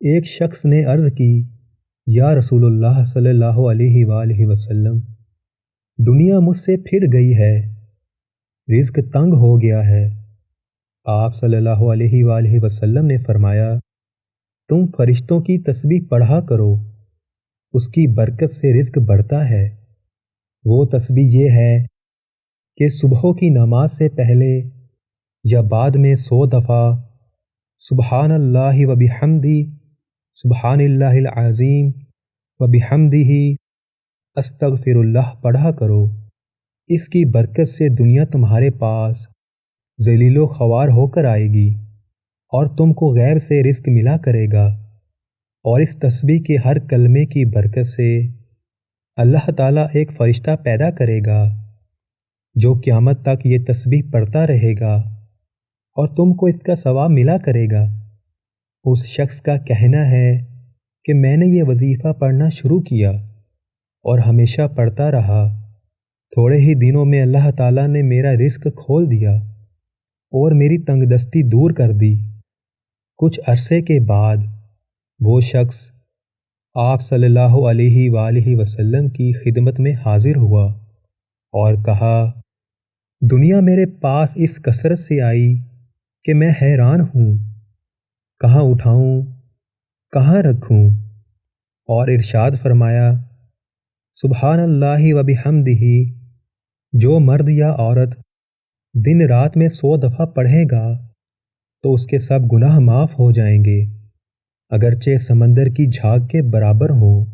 ایک شخص نے عرض کی، یا رسول اللہ صلی اللہ علیہ وآلہ وسلم، دنیا مجھ سے پھر گئی ہے، رزق تنگ ہو گیا ہے۔ آپ صلی اللہ علیہ وآلہ وسلم نے فرمایا، تم فرشتوں کی تسبیح پڑھا کرو، اس کی برکت سے رزق بڑھتا ہے۔ وہ تسبیح یہ ہے کہ صبح کی نماز سے پہلے یا بعد میں 100 دفعہ سبحان اللہ و بحمدی، سبحان اللہ العظیم و بحمدہ، استغفر اللہ پڑھا کرو۔ اس کی برکت سے دنیا تمہارے پاس ذلیل و خوار ہو کر آئے گی اور تم کو غیب سے رزق ملا کرے گا، اور اس تسبیح کے ہر کلمے کی برکت سے اللہ تعالیٰ ایک فرشتہ پیدا کرے گا جو قیامت تک یہ تسبیح پڑھتا رہے گا اور تم کو اس کا ثواب ملا کرے گا۔ اس شخص کا کہنا ہے کہ میں نے یہ وظیفہ پڑھنا شروع کیا اور ہمیشہ پڑھتا رہا، تھوڑے ہی دنوں میں اللہ تعالیٰ نے میرا رزق کھول دیا اور میری تنگ دستی دور کر دی۔ کچھ عرصے کے بعد وہ شخص آپ صلی اللہ علیہ وآلہ وسلم کی خدمت میں حاضر ہوا اور کہا، دنیا میرے پاس اس کثرت سے آئی کہ میں حیران ہوں، کہاں اٹھاؤں، کہاں رکھوں؟ اور ارشاد فرمایا، سبحان اللہ و بحمدہ، جو مرد یا عورت دن رات میں 100 دفعہ پڑھے گا تو اس کے سب گناہ معاف ہو جائیں گے، اگرچہ سمندر کی جھاگ کے برابر ہوں۔